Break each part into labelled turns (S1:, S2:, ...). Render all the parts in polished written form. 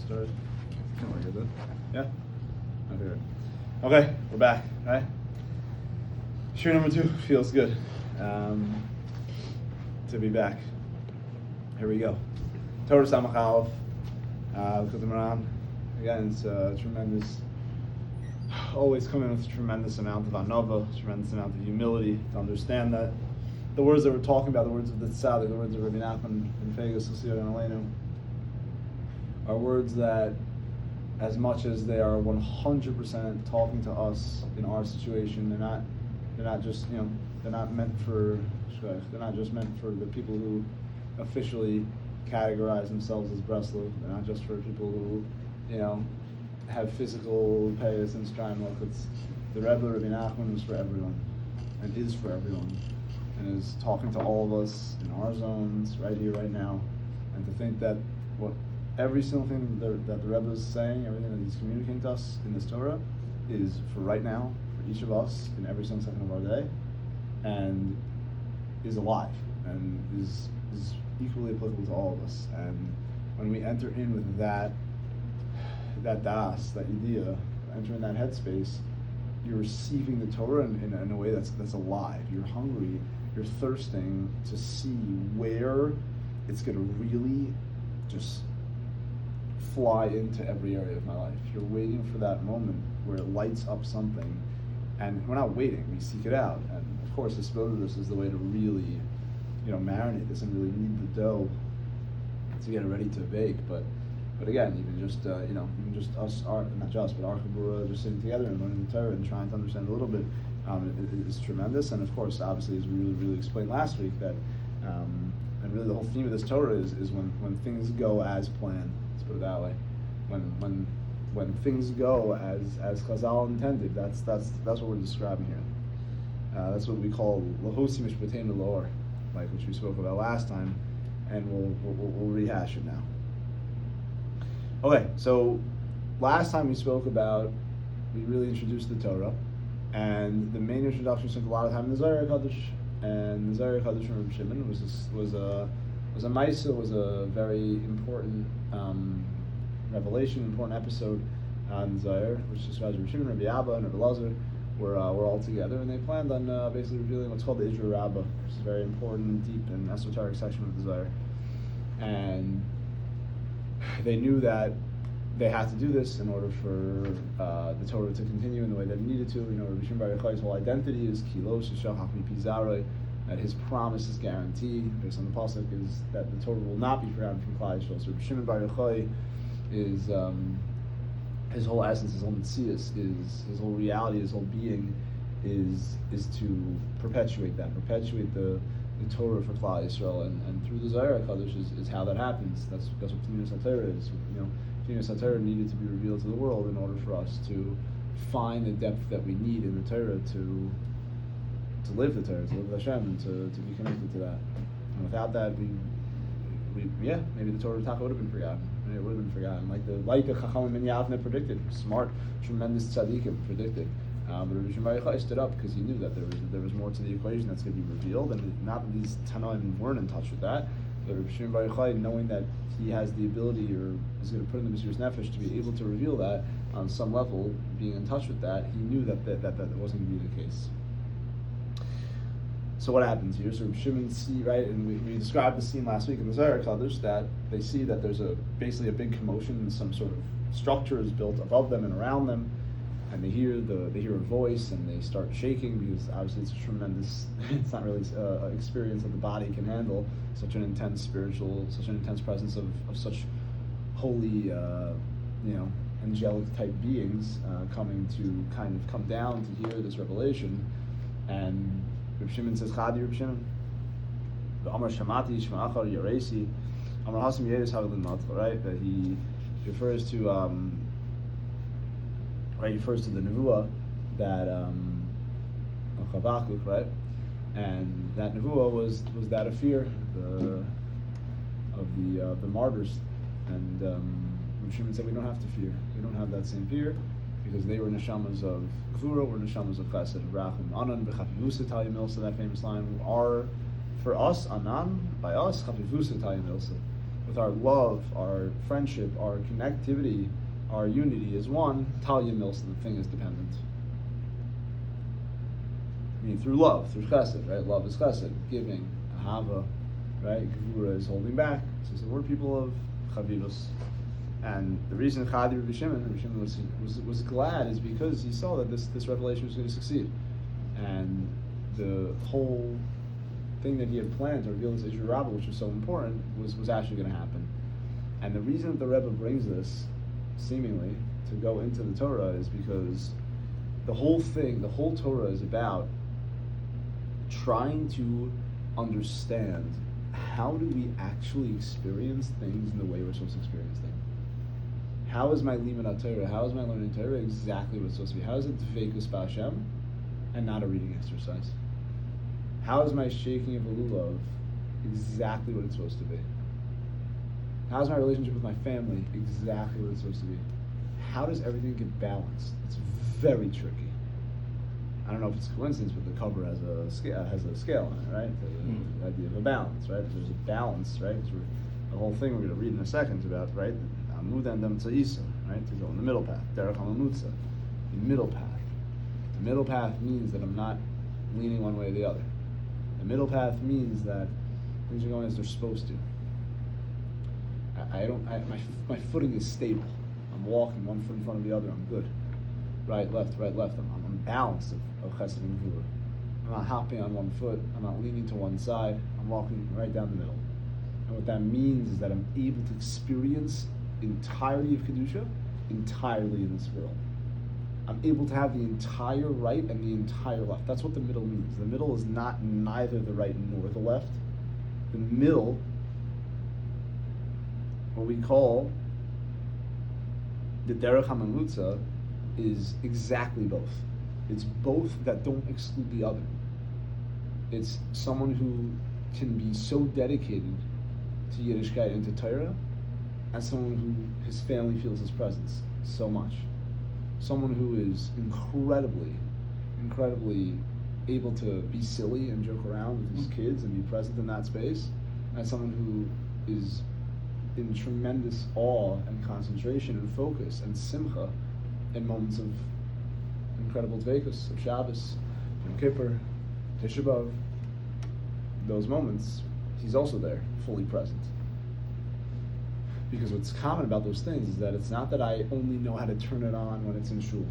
S1: Started. Kind of like it, yeah. Okay, we're back. Right. Shiur number 2 feels good to be back. Here we go. Torah Samach Moharan. Again, it's tremendous. Always coming with a tremendous amount of anava, tremendous amount of humility to understand that the words that we're talking about, the words of the tzaddik, the words of Rabbi Nachman and Fegus and Aleinu, are words that, as much as they are 100% talking to us in our situation, they're not just they're not just meant for the people who officially categorize themselves as Breslov. They're not just for people who have physical payas and strime. It's the Rebbe Rabbi Nachman is for everyone, and is for everyone, and is talking to all of us in our zones right here, right now. And to think that every single thing that the Rebbe is saying, everything that he's communicating to us in this Torah, is for right now, for each of us, in every single second of our day, and is alive, and is equally applicable to all of us. And when we enter in with that das, that idea, enter in that headspace, you're receiving the Torah in a way that's alive. You're hungry, you're thirsting to see where it's going to really just fly into every area of my life. You're waiting for that moment where it lights up something, and we're not waiting, we seek it out. And of course, the spirit of this is the way to really marinate this and really knead the dough to get it ready to bake. But again, even just us, not just, but our kabura, just sitting together and learning the Torah and trying to understand a little bit, it is tremendous. And of course, obviously, as we really explained last week, that and really the whole theme of this Torah is when things go as planned. Let's put it that way. When things go as Chazal intended, that's what we're describing here. That's what we call lahosi mishpatein lor, like which we spoke about last time, and we'll rehash it now. Okay, so last time we really introduced the Torah, and the main introduction spent a lot of time in the Zohar Kadosh, and the Zohar Kadosh from Reb Shimon was a ma'isa, was a very important revelation, important episode in the Zohar, which describes Reb Shimon, Rabbi Abba, and Rabbi Lazar were all together, and they planned on basically revealing what's called the Ijra Rabbah, which is a very important, deep, and esoteric section of the Zohar. And they knew that they had to do this in order for the Torah to continue in the way that it needed to. Rabbi Shimon Bar Yochai's whole identity is kilos sheshachach mipi zaroi, that his promise is guaranteed based on the pasuk, is that the Torah will not be forgotten from Klal Yisrael. So Rabbi Shimon Bar Yochai is his whole essence, his whole metzius, his whole reality, his whole being is to perpetuate the Torah for Klal Yisrael, and through the Zohar Kadosh is how that happens. That's what Kedusha Torah is. Kedusha Torah needed to be revealed to the world in order for us to find the depth that we need in the Torah to live the Torah, to live with Hashem, and to be connected to that. And without that, maybe the Torah would have been forgotten. It would have been forgotten, like the Chachamim and Yavne predicted. Smart, tremendous tzaddikim predicted. But Rabbi Shimon Bar Yochai stood up because he knew that there was more to the equation that's going to be revealed, and not that these Tanoim weren't in touch with that, but Rabbi Shimon Bar Yochai, knowing that he has the ability, or is going to put in the Mesiras Nefesh to be able to reveal that on some level, being in touch with that, he knew that wasn't going to be the case. So what happens here? So Rabbi Shimon see, right, and we described the scene last week in the Zohar Kadosh, that they see that there's basically a big commotion, and some sort of structure is built above them and around them, and they hear a voice, and they start shaking, because obviously it's a tremendous, it's not really an experience that the body can handle, such an intense presence of such holy, angelic type beings coming to kind of come down to hear this revelation. And Reb Shimon says, Chadi Reb Shimon, Amar Shamati Shema Achar Yaresi, Amar Hasim Yeres Hagdin Matla, right? That he refers to the Nevuah that Chavakuk, right? And that Nevuah was that of fear, of the martyrs. And Reb Shimon said, we don't have to fear. We don't have that same fear, because they were neshamas of Gvura, were neshamas of Chesed, of Rachum. Anan b'chafivusa talia milsa, that famous line, are for us, Anan, by us, chafivusa talia milsa. with our love, our friendship, our connectivity, our unity is one, Talia Milson, the thing is dependent. I mean, through love, through chesed, right? Love is chesed, giving, ahava, right? Gevura is holding back. So we're people of chavirus. And the reason Rabbi Shimon was glad is because he saw that this revelation was going to succeed. And the whole thing that he had planned to reveal this issue of Rabbah, which was so important, was actually going to happen. And the reason that the Rebbe brings this, seemingly, to go into the Torah is because the whole Torah is about trying to understand how do we actually experience things in the way we're supposed to experience them. How is my limud Torah? How is my learning Torah exactly what it's supposed to be? How is it dveikus b'Hashem and not a reading exercise? How is my shaking of a lulav exactly what it's supposed to be? How is my relationship with my family exactly what it's supposed to be? How does everything get balanced? It's very tricky. I don't know if it's a coincidence, but the cover has a scale on it, right? The idea of a balance, right? There's a balance, right? The whole thing we're going to read in a second is about, right? Amud and Tza'isa, right? To go in the middle path. Derech HaMamutza, the middle path. The middle path means that I'm not leaning one way or the other. The middle path means that things are going as they're supposed to. My footing is stable. I'm walking one foot in front of the other. I'm good. Right, left. I'm balanced of chesed and gvura. I'm not hopping on one foot. I'm not leaning to one side. I'm walking right down the middle. And what that means is that I'm able to experience entirety of Kedusha entirely in this world. I'm able to have the entire right and the entire left. That's what the middle means. The middle is not neither the right nor the left. The middle, what we call the Derech HaMamutza, is exactly both. It's both that don't exclude the other. It's someone who can be so dedicated to Yiddishkeit and to Torah, as someone who his family feels his presence so much. Someone who is incredibly able to be silly and joke around with his kids and be present in that space, as someone who is in tremendous awe and concentration and focus and simcha in moments of incredible dveikus, of Shabbos, Yom Kippur, Tisha B'Av. Those moments, he's also there, fully present. Because what's common about those things is that it's not that I only know how to turn it on when it's in shul,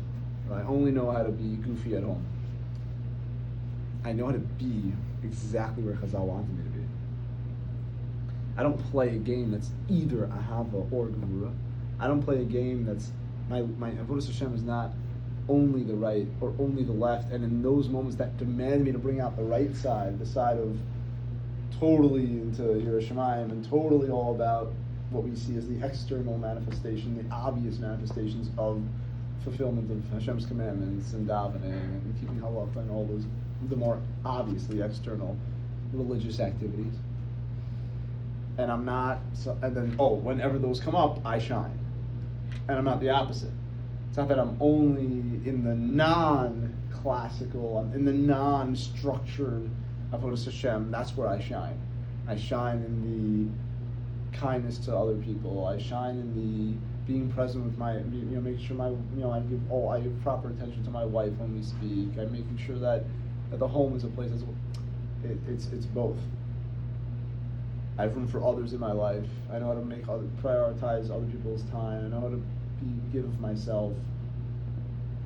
S1: or I only know how to be goofy at home. I know how to be exactly where Chazal wanted me to be. I don't play a game that's either ahava or gevura. I don't play a game that's my avodas Hashem is not only the right or only the left, and in those moments that demand me to bring out the right side, the side of totally into Yiras Shamayim and totally all about what we see as the external manifestation, the obvious manifestations of fulfillment of Hashem's commandments and davening and keeping halacha and all those, the more obviously external religious activities. And I'm not, and then, whenever those come up, I shine. And I'm not the opposite. It's not that I'm only in the non-classical, I'm in the non-structured avodas Hashem, that's where I shine. I shine in the kindness to other people. I shine in the being present with my, making sure I give proper attention to my wife when we speak. I'm making sure that the home is a place that's, it's both. I have room for others in my life. I know how to prioritize other people's time. I know how to give of myself.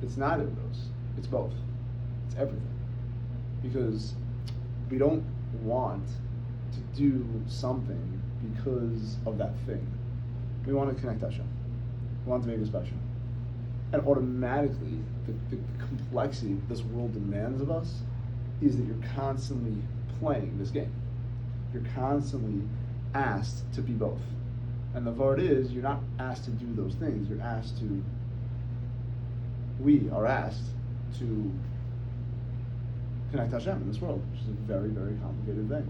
S1: It's neither of those. It's both. It's everything. Because we don't want to do something because of that thing. We want to connect Hashem. We want to make it special. And automatically, the complexity that this world demands of us is that you're constantly playing this game. You're constantly asked to be both. And the vart is, you're not asked to do those things. We are asked to connect Hashem in this world, which is a very, very complicated thing.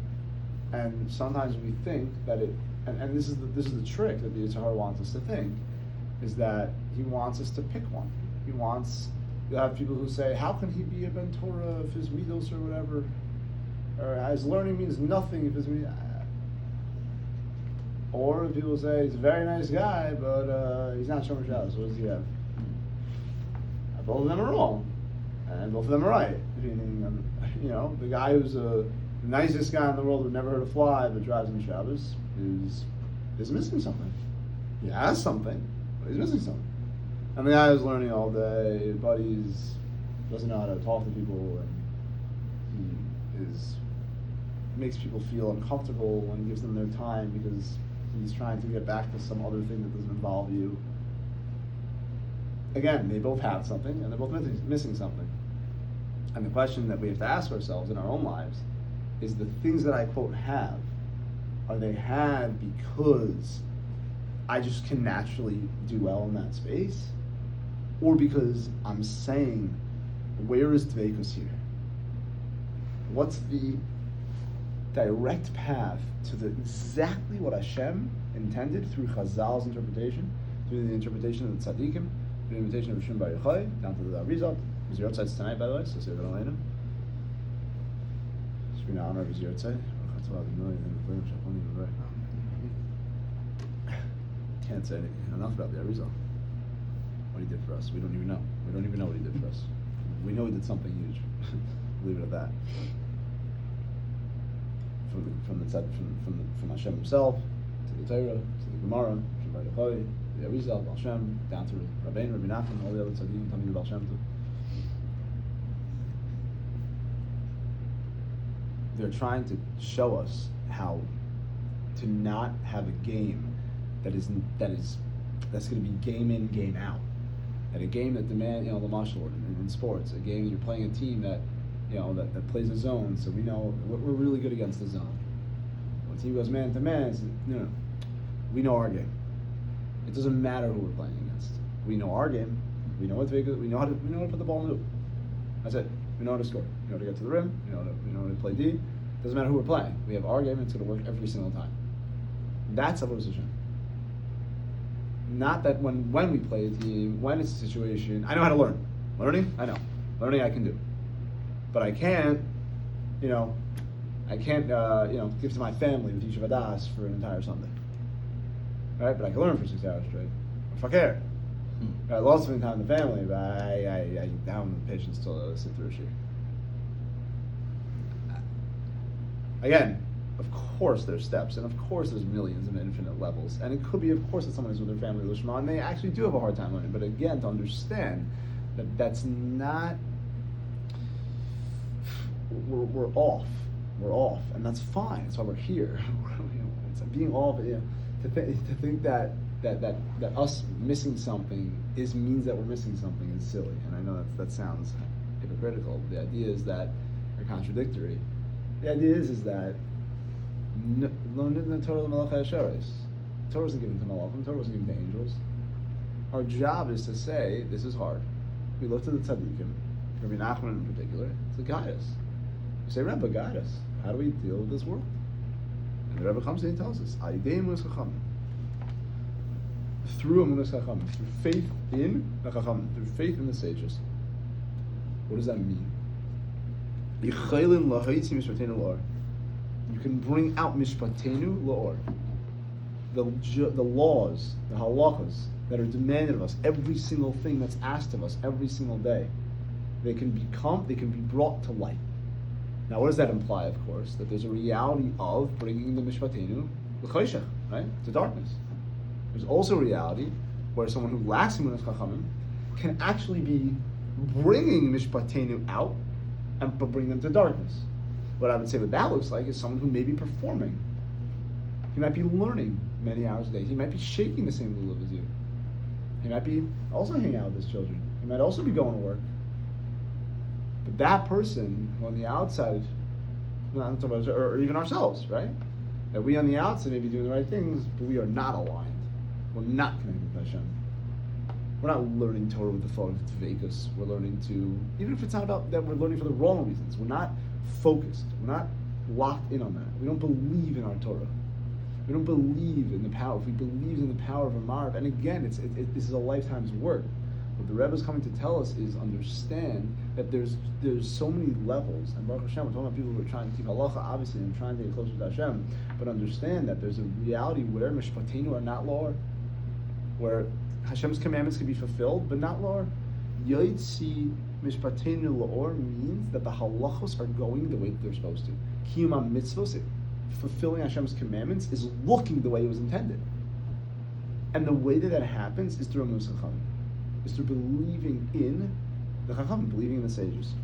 S1: And sometimes we think that and this is the trick that the Yetzer Hara wants us to think, is that he wants us to pick one. He wants to have people who say, how can he be a Ben Torah if his midos or whatever, or his learning means nothing if his midos. Or people say he's a very nice guy, but he's not Shomer Shabbos. What does he have? Both of them are wrong, and both of them are right. Meaning, the guy who's the nicest guy in the world who never heard a fly but drives on Shabbos is missing something. He has something, but he's missing something. And the guy who's learning all day, but doesn't know how to talk to people, and he makes people feel uncomfortable when he gives them their time because he's trying to get back to some other thing that doesn't involve you. Again, they both have something, and they're both missing something. And the question that we have to ask ourselves in our own lives is, the things that I quote have, are they had because I just can naturally do well in that space? Or because I'm saying, where is Dveikus here? What's the direct path to exactly what Hashem intended through Chazal's interpretation, through the interpretation of the Tzaddikim, through the invitation of Rishon Bar Yochai, down to the Arizal. His Yortzeit tonight, by the way, so say that Elena. Should be in honor of his Yortzeit. Can't say enough about the Arizal. What he did for us. We don't even know. We don't even know what he did for us. We know he did something huge. Leave it at that. From Hashem himself to the Torah, to the Gemara, Rishon Bar Yochai, the Arizal, Baal Shem, down to Rabbeinu, Rabbi Nachman, all the other tzaddikim, Talmidei Baal Shem Tov. They're trying to show us how to not have a game that's going to be game in, game out. That a game that demands, the martial order in sports, a game that you're playing a team that plays a zone, so we know we're really good against the zone. When a team goes man to man, it's, no, we know our game. It doesn't matter who we're playing against. We know our game. We know we know how to put the ball in the hoop. That's it. We know how to score. We know how to get to the rim. We know how to play D. Doesn't matter who we're playing. We have our game, and it's going to work every single time. That's a position. Not that when we play a team, when it's a situation, I know how to learn. Learning, I know. Learning, I can do. But I can't, give to my family with Yishuv Adas for an entire Sunday. Right? But I can learn for 6 hours straight. If I care. I love spending time with the family, but I don't have the patience to sit through a shiur. Again, of course there's steps, and of course there's millions and infinite levels, and it could be, of course, that someone is with their family Lishma, and they actually do have a hard time learning. But again, to understand that that's not, we're off, and that's fine. That's why we're here. It's being off. To think that us missing something means that we're missing something is silly, and I know that sounds hypocritical. The idea is that they're contradictory. The idea is that the Torah wasn't given to Malachim, the Torah wasn't given to angels. Our job is to say, this is hard. We look to the tzaddikim, Rabbi Nachman in particular, to guide us. We say, Rebbe, guide us. How do we deal with this world? And the Rebbe comes and he tells us, through Amunas Chachamim, through faith in the Chachamim, through faith in the sages. What does that mean? You can bring out mishpatenu la'or. The laws, the halachas that are demanded of us, every single thing that's asked of us every single day, they can be brought to light. Now, what does that imply? Of course, that there's a reality of bringing the mishpatenu l'choshech, right, to darkness. There's also a reality where someone who lacks emunas chachamim can actually be bringing mishpatenu out and bring them to darkness. What I would say what that looks like is someone who may be performing. He might be learning many hours a day. He might be shaking the same lulav as you. He might be also hanging out with his children. He might also be going to work. But that person who on the outside, or even ourselves, right? That we on the outside may be doing the right things, but we are not aligned. We're not connected with Hashem. We're not learning Torah with the thought of Dveikus. We're learning to, even if it's not about that, we're learning for the wrong reasons. We're not focused. We're not locked in on that. We don't believe in our Torah. We don't believe in the power. If we believed in the power of a Marv, and again, this is a lifetime's work. What the Rebbe is coming to tell us is understand that there's so many levels, and Baruch Hashem, we're talking about people who are trying to keep halacha, obviously, and trying to get closer to Hashem, but understand that there's a reality where mishpateinu are not law, where Hashem's commandments can be fulfilled, but not law. Yotzi mishpateinu la'or means that the halachos are going the way that they're supposed to. Kiyum mitzvos, fulfilling Hashem's commandments, is looking the way it was intended. And the way that happens is through Emunus Chachamim, is through believing in the Chachamim, believing in the sages.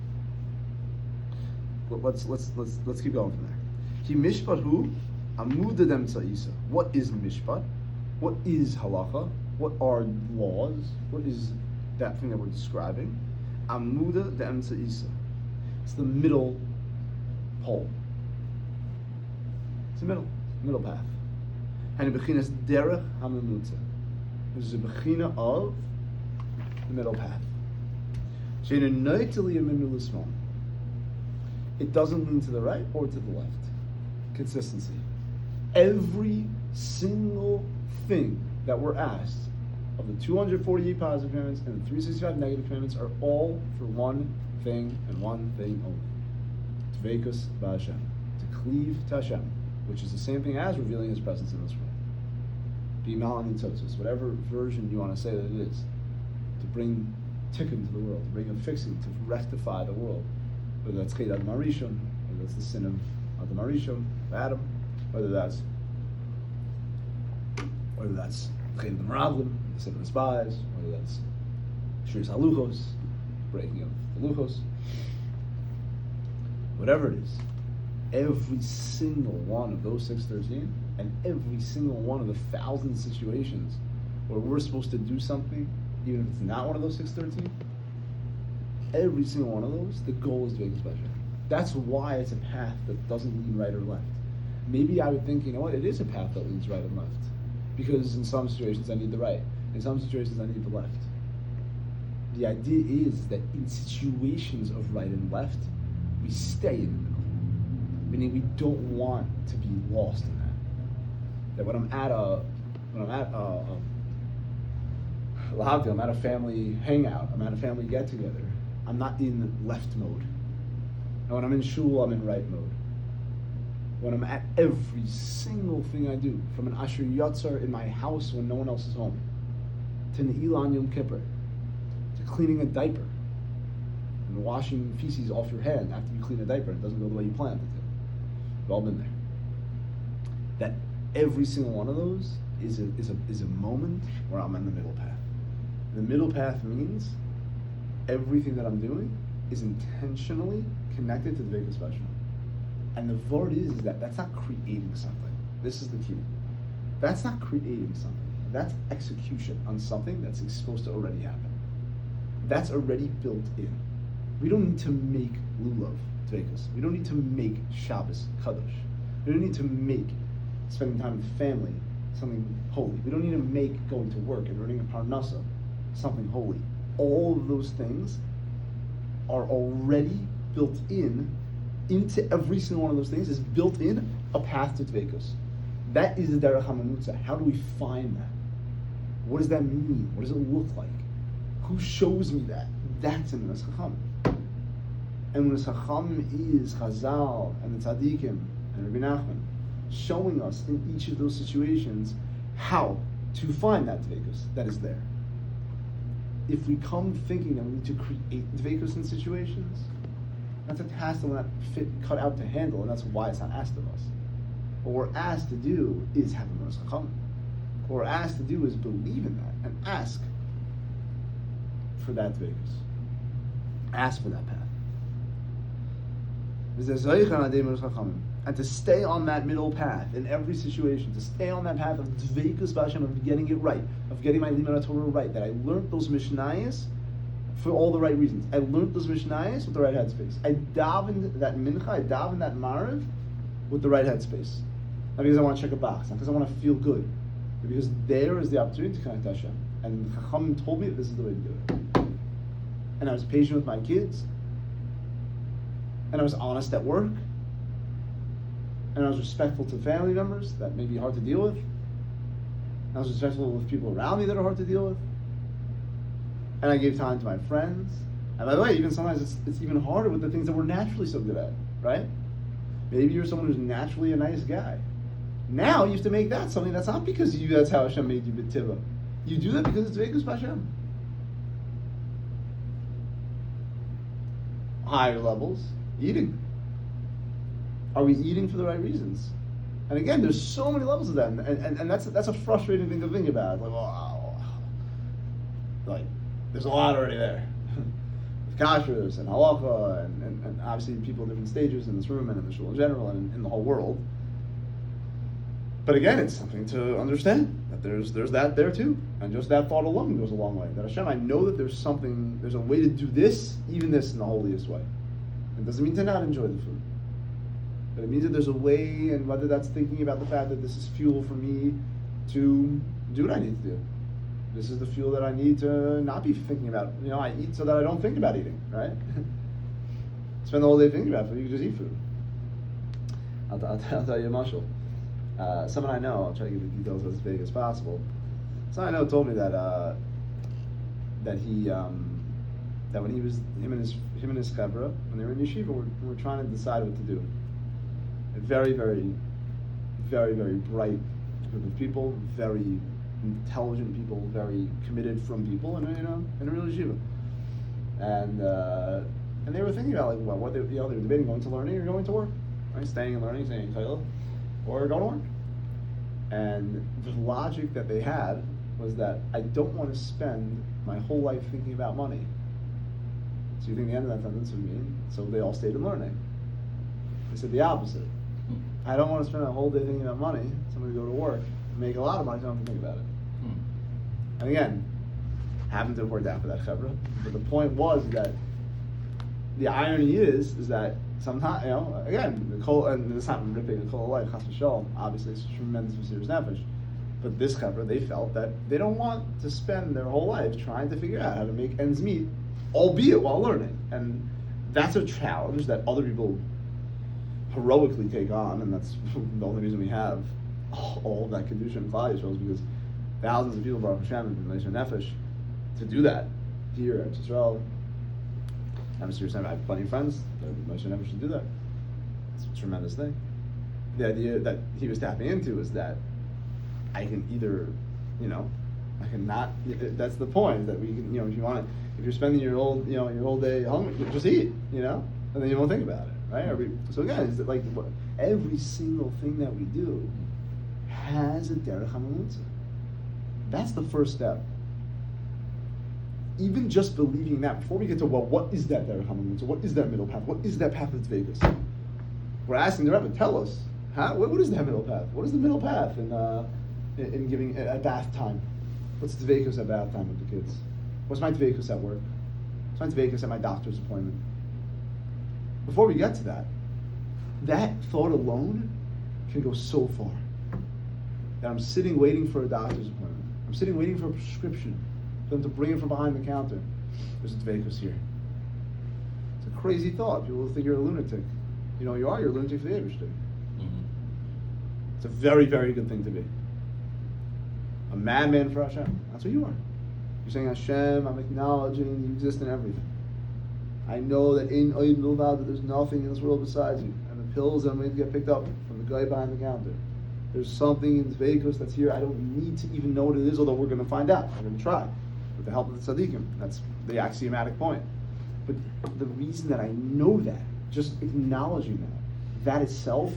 S1: Let's keep going from there. Ki mishpat hu amuda demtza'isa. What is mishpat? What is halacha? What are laws? What is that thing that we're describing? Amuda demtza'isa. It's the middle pole. It's the middle path. And the bechinas derech hamemutza. This is a bechina of the middle path. It doesn't lean to the right or to the left. Consistency. Every single thing that we're asked of the 248 positive commandments and the 365 negative commandments are all for one thing and one thing only. Tveikus b'Hashem. To cleave to Hashem, which is the same thing as revealing His presence in this world. B'Imal Nitzotzos, whatever version you want to say that it is, to bring tikkun to the world, to bring a fixing, to rectify the world. Whether that's Chet Adam Harishon, whether that's the sin of Adam Harishon, Adam, whether that's Chet Adam Meraglim, the sin of the spies, whether that's Shiur Haluchos, breaking of the Luchos, whatever it is, every single one of those 613, and every single one of the 1,000 situations where we're supposed to do something, even if it's not one of those 613, every single one of those, the goal is to make it special. That's why it's a path that doesn't lean right or left. Maybe I would think, you know what, it is a path that leans right and left. Because in some situations I need the right. In some situations I need the left. The idea is that in situations of right and left, we stay in the middle. Meaning we don't want to be lost in that. That when I'm at a family hangout, I'm at a family get-together, I'm not in left mode. And when I'm in shul, I'm in right mode. When I'm at every single thing I do, from an Asher Yotzar in my house when no one else is home, to Ne'ilah on Yom Kippur, to cleaning a diaper, and washing feces off your hand after you clean a diaper, it doesn't go the way you planned it to. We've all been there. That every single one of those is a moment where I'm on the middle path. The middle path means everything that I'm doing is intentionally connected to the Veikus B'Hashem. And the word is that that's not creating something. This is the key. That's not creating something. That's execution on something that's supposed to already happen. That's already built in. We don't need to make lulav Veikus. We don't need to make Shabbos Kadosh. We don't need to make spending time with family something holy. We don't need to make going to work and earning a parnasa something holy. All of those things are already built into every single one of those things is built in a path to Tveikus. That is the Derech HaMamutza. How do we find that? What does that mean? What does it look like? Who shows me that? That's in Emunus Chachamim. And Emunus Chachamim is Chazal and the Tzaddikim and Rabbi Nachman showing us in each of those situations how to find that Tveikus that is there. If we come thinking that we need to create Dveikus in situations, that's a task that we're not cut out to handle, and that's why it's not asked of us. What we're asked to do is have Emunus Chachamim. What we're asked to do is believe in that and ask for that Dveikus. Ask for that path. And to stay on that middle path in every situation, to stay on that path of Dveikus B'Hashem, of getting it right, of getting my Limud Torah right, that I learned those Mishnayos for all the right reasons. I learned those Mishnayos with the right headspace. I davened that Mincha, I davened that Mariv with the right headspace. Not because I want to check a box, not because I want to feel good, but because there is the opportunity to connect to Hashem. And the Chachamim told me that this is the way to do it. And I was patient with my kids, and I was honest at work, and I was respectful to family members that may be hard to deal with. I was respectful with people around me that are hard to deal with. and I gave time to my friends. And by the way, even sometimes it's even harder with the things that we're naturally so good at, right? Maybe you're someone who's naturally a nice guy. Now you have to make that something that's not because that's how Hashem made you b'tiva. You do that because it's Ve'kus B'Hashem. Higher levels, eating. Are we eating for the right reasons? And again, there's so many levels of that, and that's a frustrating thing to think about. Like, wow, like there's a lot already there. With kashrus and halacha, and obviously people in different stages in this room and in the shul in general and in the whole world. But again, it's something to understand that there's that there too, and just that thought alone goes a long way. That Hashem, I know that there's a way to do this, even this, in the holiest way. It doesn't mean to not enjoy the food, but it means that there's a way, and whether that's thinking about the fact that this is fuel for me to do what I need to do. This is the fuel that I need to not be thinking about. I eat so that I don't think about eating, right? Spend the whole day thinking about food. You can just eat food. I'll tell you a mashal. Someone I know, I'll try to give the details as vague as possible. Someone I know told me that he that when he was him and his chavra, when they were in yeshiva, were trying to decide what to do. A very, very, very, very bright group of people, very intelligent people, very committed from people, in a real yeshiva. And they were thinking about what they were debating, going to learning or going to work, right? Staying and learning, staying in kollel, or going to work. And the logic that they had was that I don't want to spend my whole life thinking about money. So you think the end of that sentence would mean, so they all stayed in learning. They said the opposite. I don't want to spend a whole day thinking about money, so I'm going to go to work, make a lot of money, so I don't have to think about it. And again, happened to have worked out for that chevra, but the point was that the irony is that sometimes, again, the kol, and this happened ripping the kol life, chas v'shalom, obviously it's tremendous serious nefesh, but this chevra, they felt that they don't want to spend their whole life trying to figure out how to make ends meet, albeit while learning. And that's a challenge that other people heroically take on, and that's the only reason we have all of that Kedusha and Klal Yisrael, is because thousands of people, Baruch Hashem, and Moshe Nefesh, to do that here at Yisrael. I have plenty of friends that Moshe Nefesh to do that. It's a tremendous thing. The idea that he was tapping into is that I can either, I can not. That's the point, that we can, if you want to, if you're spending your whole day hungry, just eat, and then you won't think about it, right? So again, it's like every single thing that we do has a derech hamamutza. That's the first step. Even just believing that, before we get to, what is that derech hamamutza? What is that middle path? What is that path that's Vegas? We're asking the Rebbe, tell us, what is that middle path? What is the middle path in giving at bath time? What's the Vegas at bath time with the kids? What's my Vegas at work? What's my Vegas at my doctor's appointment? Before we get to that thought alone can go so far. That I'm sitting waiting for a doctor's appointment. I'm sitting waiting for a prescription, for them to bring it from behind the counter. There's a dveikus here. It's a crazy thought. People will think you're a lunatic. You're a lunatic for the Eibishter. Mm-hmm. It's a very, very good thing to be. A madman for Hashem. That's what you are. You're saying, Hashem, I'm acknowledging you exist in everything. I know that in Oid Milvad, that there's nothing in this world besides you. And the pills that I'm going to get picked up from the guy behind the counter. There's something in Dveikus that's here. I don't need to even know what it is, although we're going to find out. We're going to try with the help of the tzaddikim. That's the axiomatic point. But the reason that I know that, just acknowledging that itself,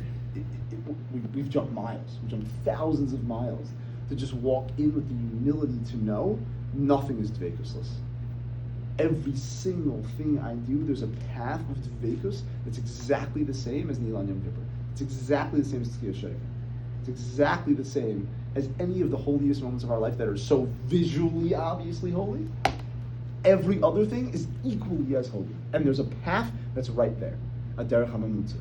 S1: we've jumped miles. We've jumped thousands of miles to just walk in with the humility to know nothing is Dveikusless. Every single thing I do, there's a path of Dveikus that's exactly the same as Nilan Yom Kippur. It's exactly the same as Tkiyah Sheikh. It's exactly the same as any of the holiest moments of our life that are so visually obviously holy. Every other thing is equally as holy. And there's a path that's right there. A derech hamamutza.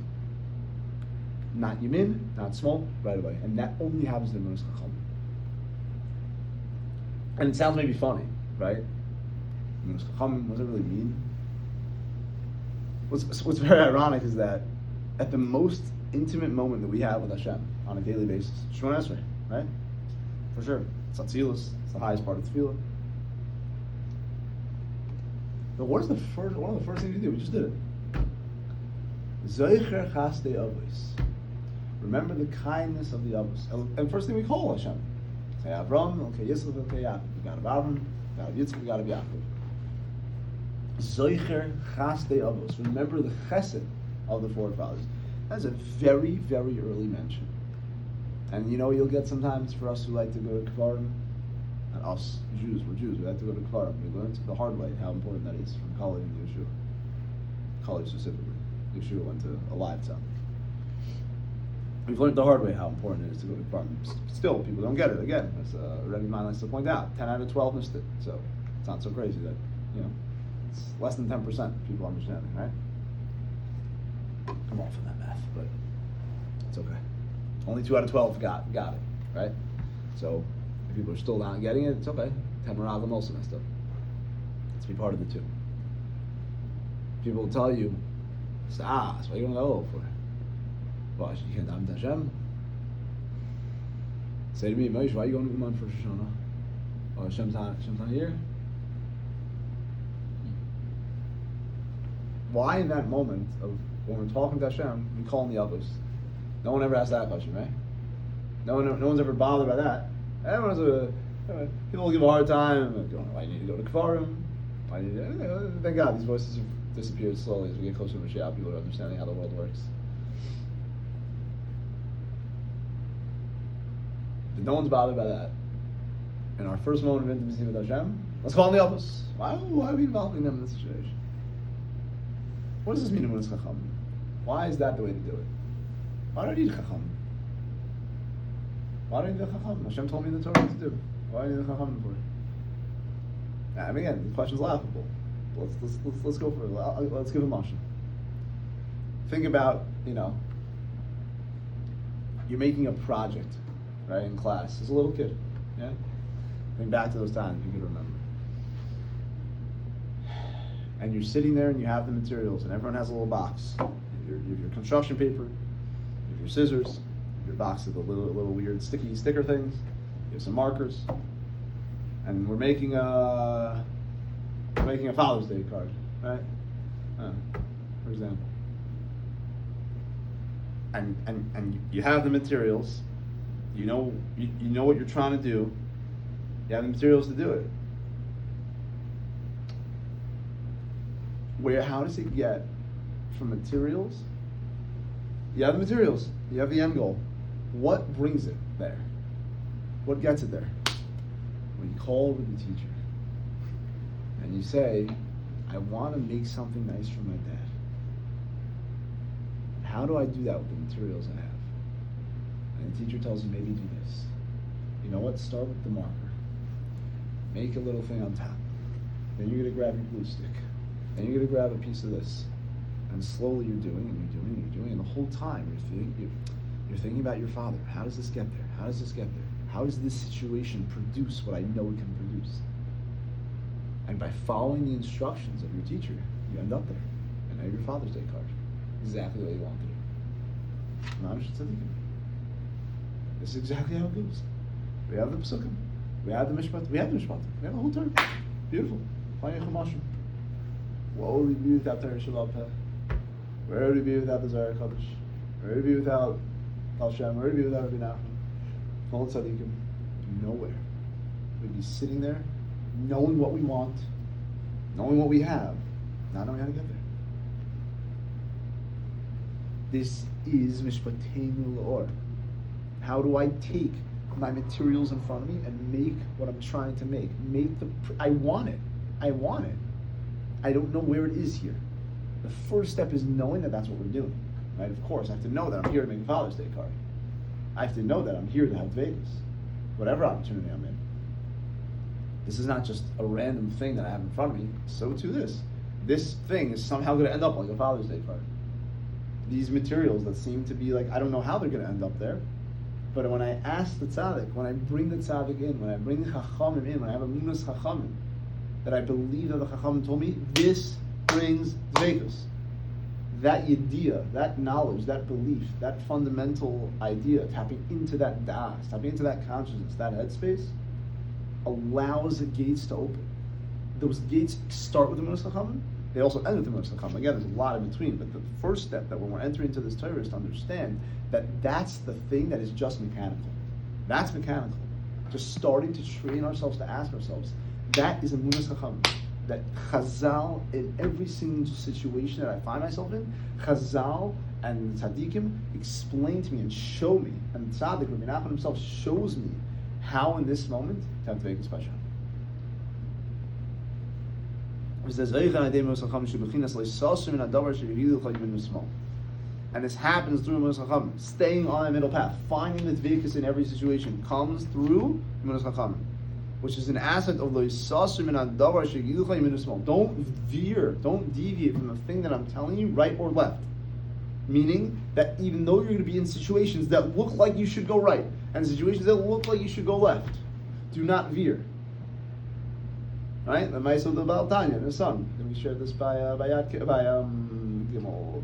S1: Not yamin, not small, right away. And that only happens in the Moshe Chacham. And it sounds maybe funny, right? Moshe Chacham, what does it really mean? What's very ironic is that at the most intimate moment that we have with Hashem on a daily basis, Shemona Esrei, right? For sure. It's Atzilus, it's the highest part of Tefillah. But what is one of the first things you do? We just did it. Zoicher chasdei avos. Remember the kindness of the avos. And first thing we call Hashem. Say Avram, okay, Yitzchak, okay, Yaakov. You got Avram, you got Yitzchak, you got Yaakov. Zoicher chasdei avos. Remember the chesed of the forefathers. That's a very, very early mention. And you know you'll get sometimes for us who like to go to Kvarim, and us Jews, we're Jews, we like to go to Kvarim. We learned the hard way how important that is from college and Yeshua. College specifically. Yeshua went to a live town. We've learned the hard way how important it is to go to Kvarim. Still, people don't get it. Again, as Rebbe Mine likes to point out, 10 out of 12 missed it. So it's not so crazy that, it's less than 10% people understanding, right? I'm off on that math, but it's okay. Only 2 out of 12 got it, right? So if people are still not getting it, it's okay. 10 Meraglim also messed up. Let's be part of the 2. People will tell you, that's why you don't go for it. Well, you can't daven to Hashem. Say to me, Moshe, why are you going to Uman for Rosh Hashanah? Oh, Hashem's not here? Why in that moment of when we're talking to Hashem, we call in the others? No one ever asked that question, right? No one's ever bothered by that. People will give a hard time. Why you need to go to Kvarim? Thank God these voices have disappeared slowly as we get closer to Mashiach. People are understanding how the world works. But no one's bothered by that. In our first moment of intimacy with Hashem, let's call in the others. Why are we involving them in this situation? What does this mean when it's Chacham? Why is that the way to do it? Why do I need Chacham? Why do I need the Chacham? Hashem told me in the Torah what to do. Why do I need the Chacham for it? I mean, again, the question's laughable. Let's go for it. Let's give a Moshe. Think about, you're making a project, right, in class as a little kid. Yeah? Think back to those times you could remember. And you're sitting there and you have the materials, and everyone has a little box. You have your construction paper, you have your scissors, your box of the little weird sticky sticker things, you have some markers, and we're making a Father's Day card, right? For example. And you have the materials, you know what you're trying to do, you have the materials to do it. How does it get from materials? You have the materials, you have the end goal. What brings it there? What gets it there? When you call with the teacher and you say, I want to make something nice for my dad. How do I do that with the materials I have? And the teacher tells you, maybe do this. You know what? Start with the marker. Make a little thing on top. Then you're going to grab your glue stick. Then you're going to grab a piece of this. And slowly you're doing, and the whole time you're thinking about your father. How does this get there? How does this get there? How does this situation produce what I know it can produce? And by following the instructions of your teacher, you end up there. And now your Father's Day card. Exactly what you want to do. This is exactly how it goes. We have the Pesukim. We have the Mishpat. We have the whole Torah. Beautiful. What would we be without Torah Shabbat Peh? Where would we be without the Zohar Kodesh? Where would we be without Al Shem? Where would we be without Rabbi Nachman? All tzaddikim? Nowhere. We'd be sitting there, knowing what we want, knowing what we have, not knowing how to get there. This is Mishpateinu L'or. How do I take my materials in front of me and make what I'm trying to make? I want it. I don't know where it is here. The first step is knowing that that's what we're doing. Right? Of course, I have to know that I'm here to make a Father's Day card. I have to know that I'm here to have Vegas, whatever opportunity I'm in. This is not just a random thing that I have in front of me. So too this. This thing is somehow going to end up like a Father's Day card. These materials that seem to be like, I don't know how they're going to end up there, but when I ask the tzaddik, when I bring the tzaddik in, when I bring the chachamim in, when I have a munus chachamim, that I believe that the chachamim told me, this brings dveikus. That idea, that knowledge, that belief, that fundamental idea, tapping into that das, tapping into that consciousness, that headspace, allows the gates to open. those gates start with the Emunas Chachamim. They also end with the Emunas Chachamim. Again, there's a lot in between, but the first step that when we're entering into this Torah is to understand that that's the thing that is just mechanical. That's mechanical. Just starting to train ourselves to ask ourselves, that is Emunas Chachamim. That Chazal, in every single situation that I find myself in, Chazal and Tzaddikim explain to me and show me, and Tzaddik, Rabbi Nachman himself, shows me how in this moment to have Dveikus B'Hashem. And this happens through Emunas Chachamim. Staying on that middle path, finding the Dveikus in every situation, comes through Emunas Chachamim, which is an aspect of the Yisasur min hadavar shegiducha Emunas Shmo. Don't veer, don't deviate from the thing that I'm telling you, right or left. Meaning that even though you're going to be in situations that look like you should go right, and situations that look like you should go left, do not veer. Right? The Maisa of the Baal Tanya, the son. Did we share this by Gimel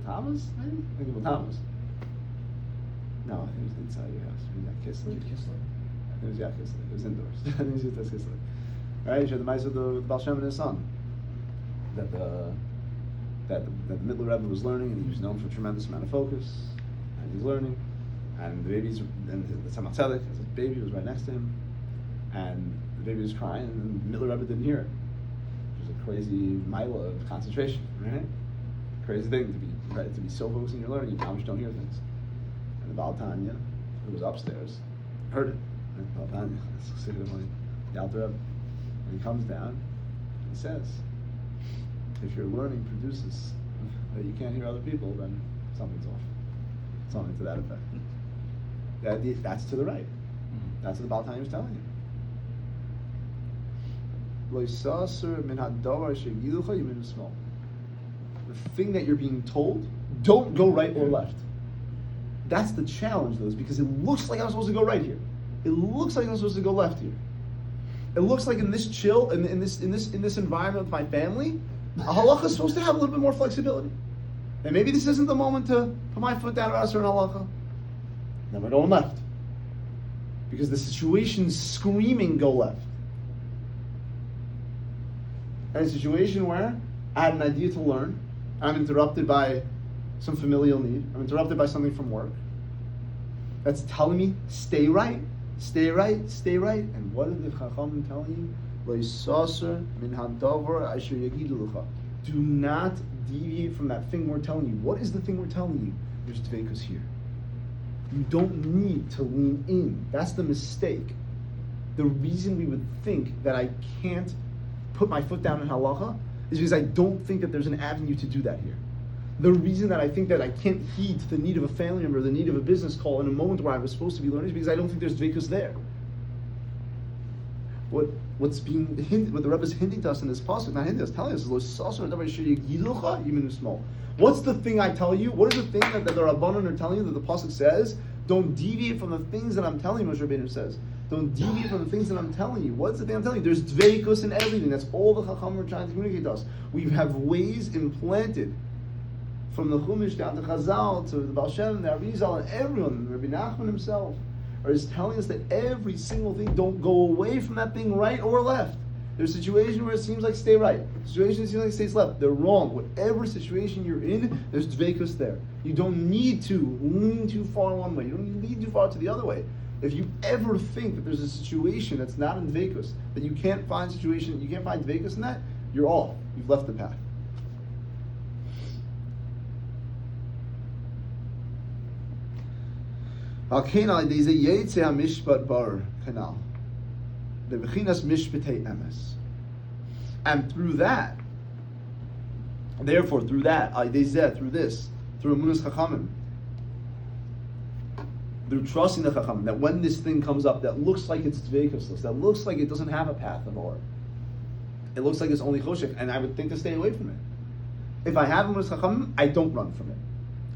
S1: Thomas? Maybe? I think Gimel Thomas. No, I think it was inside your house. Maybe that Kislev. I think it was Kislev. It was indoors. I think it was Kislev. Right? You shared the Maisa of the Baal Shem and his son. That the Mittler Rebbe was learning, and he was known for a tremendous amount of focus, and he's learning, and the baby's, and the Tzemach Tzedek, his baby was right next to him, and the baby was crying, and the Mittler Rebbe didn't hear it. It was a crazy mila of concentration, right? Crazy thing to be so focused in your learning, you probably don't hear things. And the Baal Tanya, who was upstairs, heard it. And the Baal Tanya, the Alter Rebbe, when he comes down, he says, if your learning produces that you can't hear other people, then something's off. Something to that effect. That's to the right. That's what the Baal Tanya was telling you. The thing that you're being told, don't go right or left. That's the challenge, though, is because it looks like I'm supposed to go right here. It looks like I'm supposed to go left here. It looks like in this chill, in this environment with my family, a halacha is supposed to have a little bit more flexibility. And maybe this isn't the moment to put my foot down or ask for an halacha. Then we're going left. Because the situation's screaming, go left. And a situation where I had an idea to learn, I'm interrupted by some familial need, I'm interrupted by something from work, that's telling me, stay right, stay right, stay right. And what did the Chachamim tell you? Do not deviate from that thing we're telling you. What is the thing we're telling you? There's Dveikus here. You don't need to lean in. That's the mistake. The reason we would think that I can't put my foot down in halacha is because I don't think that there's an avenue to do that here. The reason that I think that I can't heed to the need of a family member, the need of a business call in a moment where I was supposed to be learning is because I don't think there's Dveikus there. What the Rebbe is hinting to us in this pasuk, not hinting us, telling us, what's the thing I tell you? What is the thing that the Rabbanon are telling you that the pasuk says? Don't deviate from the things that I'm telling you, Moshe Rabbeinu says. Don't deviate from the things that I'm telling you. What's the thing I'm telling you? There's Dveikus in everything. That's all the Chacham are trying to communicate to us. We have ways implanted from the Chumash down to Chazal to the Baal Shem, the Arizal, and everyone, Rabbi Nachman himself, is telling us that every single thing, don't go away from that thing right or left. There's a situation where it seems like stay right. Situation that seems like stays left. They're wrong. Whatever situation you're in, there's Dveikus there. You don't need to lean too far one way. You don't need too far to the other way. If you ever think that there's a situation that's not in Dveikus, that you can't find Dveikus in that, you're off. You've left the path. And through that, therefore, through Emunas Chachamim, through trusting the Chachamim, that when this thing comes up that looks like it's Dveikus, that looks like it doesn't have a path of or, it looks like it's only Choshech, and I would think to stay away from it. If I have Emunas Chachamim, I don't run from it.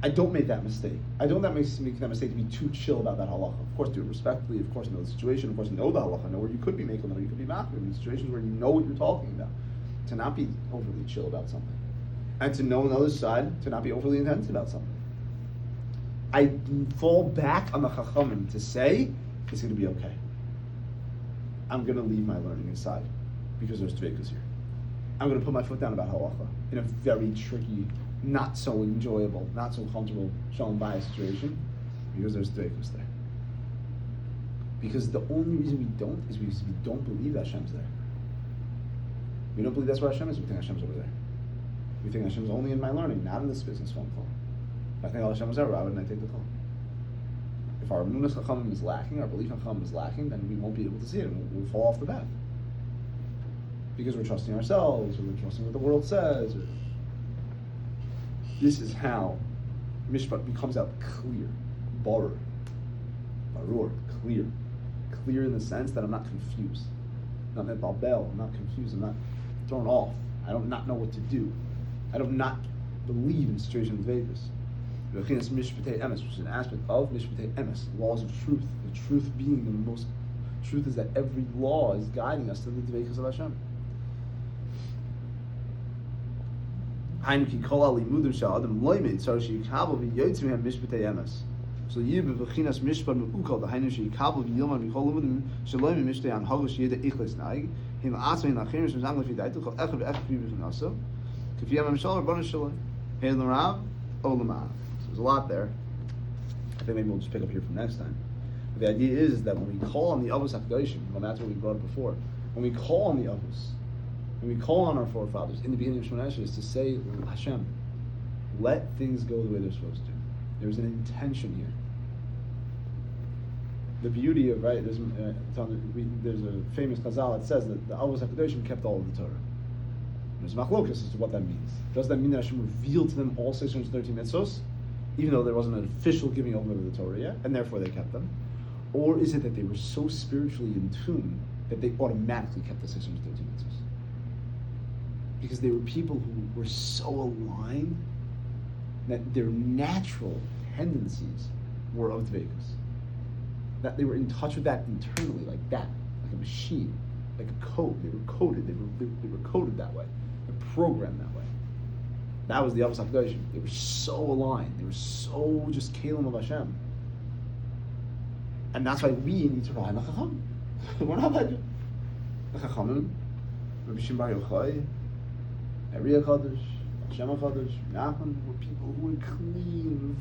S1: I don't make that mistake. I don't make that mistake to be too chill about that halacha. Of course, do it respectfully. Of course, know the situation. Of course, know the halacha. Know where you could be making, know you could be machmir in situations where you know what you're talking about. To not be overly chill about something, and to know on the other side to not be overly intense about something. I fall back on the chachamim to say it's going to be okay. I'm going to leave my learning aside because there's Dveikus here. I'm going to put my foot down about halacha in a very tricky, not so enjoyable, not so comfortable shalom bayis situation, because there's dveikus there. Because the only reason we don't is because we don't believe that Hashem's there. We don't believe that's where Hashem is. We think Hashem's over there. We think Hashem's only in my learning, not in this business phone call. If I think Hashem was there, why wouldn't I take the call? If our emunah chachamim is lacking, our belief in chachamim is lacking, then we won't be able to see it. We'll fall off the path. Because we're trusting ourselves, or we're trusting what the world says. This is how Mishpat becomes out clear. Barur, clear. Clear in the sense that I'm not confused. I'm not babel, I'm not confused, I'm not thrown off. I don't not know what to do. I don't not believe in situations of Vegas. Bechinas mishpatei emes, which is an aspect of mishpatei emes, laws of truth. The truth being the most truth is that every law is guiding us to the Dveikus of Hashem. Hainuki kol alimudim sha'adam loimed tzar she'yikabel v'yotzim hem mishpatei emes. So yib bechinas mishpat meukal the hainu she'yikabel v'yilman mikol limudim shaloim mishtei an hagosh yeda ichles naig him atzmein lachirim shemzang lefi daitu chol echad ve'echad v'yibichinasa k'fiyam ha'mishal rabbanon shalom hey l'rav o l'ma'av. There's a lot there. I think maybe we'll just pick up here from next time. But the idea is that when we call on the Avos HaKadoshim, well, that's what we brought up before, when we call on the Avos, when we call on our forefathers in the beginning of Shemona Esrei, is to say, Hashem, let things go the way they're supposed to. There's an intention here. The beauty of, right, there's a famous Chazal that says that the Avos HaKadoshim kept all of the Torah. There's machlokas as to what that means. Does that mean that Hashem revealed to them all 613 mitzvos, even though there wasn't an official giving over of the Torah yet, and therefore they kept them? Or is it that they were so spiritually in tune that they automatically kept the 613 mitzvahs? Because they were people who were so aligned that their natural tendencies were of dveikus. That they were in touch with that internally, like that, like a machine, like a code. They were coded. They were coded that way. They're programmed that way. That was the Avos HaKadoshim. They were so aligned. They were so just Kalim of Hashem. And that's why we need to rely on the Chacham. We're not like the Chachamim, Rabbi Shimon Bar Yochai, Ari HaKadosh, Hashem HaKadosh, Nachman, were people who were clean,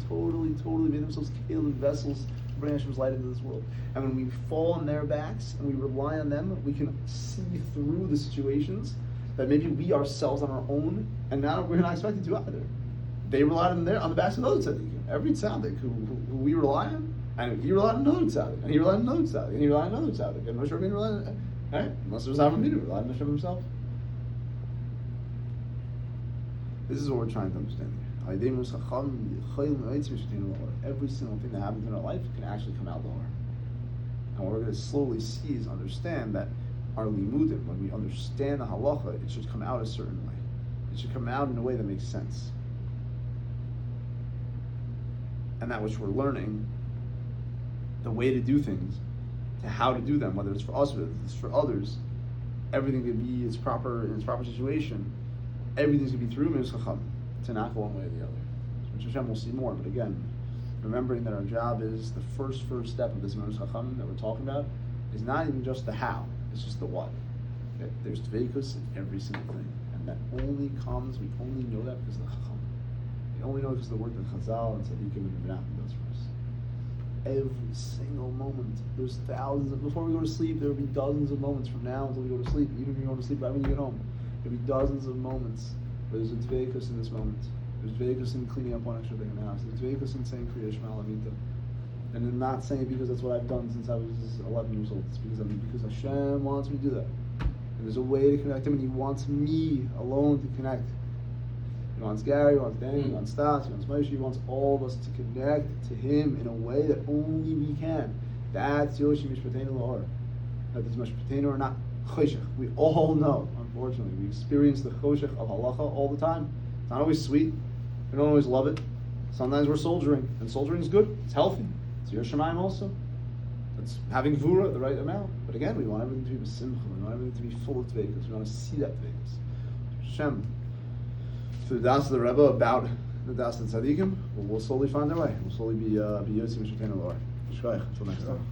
S1: totally made themselves Kalim vessels to bring Hashem's light into this world. And when we fall on their backs and we rely on them, we can see through the situations that maybe we ourselves on our own, and now we're not expected to either. They relied on the backs of another tzaddik. Every tzaddik who we rely on, and he relied on another tzaddik, and he relied on another tzaddik, and he relied on another tzaddik, and Moshe Rabbeinu relied on, right? Unless it was Avram Avinu, relied on Hashem himself. This is what we're trying to understand here. Every single thing that happens in our life can actually come out lower. And what we're going to slowly see is understand that our limudim, when we understand the halacha, it should come out a certain way. It should come out in a way that makes sense. And that which we're learning, the way to do things, to how to do them, whether it's for us, whether it's for others, everything could be in its proper situation. Everything's going to be through Mitzvah Chacham, to not go one way or the other. Which Hashem will see more, but again, remembering that our job is the first step of this Mitzvah Chacham that we're talking about is not even just the how, it's just the what. Okay? There's dveikus in every single thing, and that only comes, we only know that because of the Chacham. We only know because of the work that Chazal and Tzaddikim and Menachem does for us. Every single moment, there's thousands of, before we go to sleep, there will be dozens of moments from now until we go to sleep, even if you go to sleep right when you get home. There'll be dozens of moments where there's a dveikus in this moment. There's dveikus in cleaning up one extra thing in the house. There's dveikus in saying Kriya Shema Lamita. And I'm not saying it because that's what I've done since I was 11 years old. It's because Hashem wants me to do that. And there's a way to connect Him, and He wants me alone to connect. He wants Gary, He wants Danny, He wants Stas, He wants Moshe, He wants all of us to connect to Him in a way that only we can. That's Yoshi Mishpateinu L'Or. That is Mishpateinu or not. Choshech. We all know, unfortunately, we experience the choshech of halacha all the time. It's not always sweet. We don't always love it. Sometimes we're soldiering, and soldiering is good. It's healthy. It's Yer Shemaim also. It's having vura, the right amount. But again, we want everything to be with simcha. We want everything to be full of tveikus. We want to see that tveikus. Hashem, through the das of the Rebbe about the das of tzaddikim, we'll slowly find our way. We'll slowly be Yotzi Mishateinu L'Or. Until next time.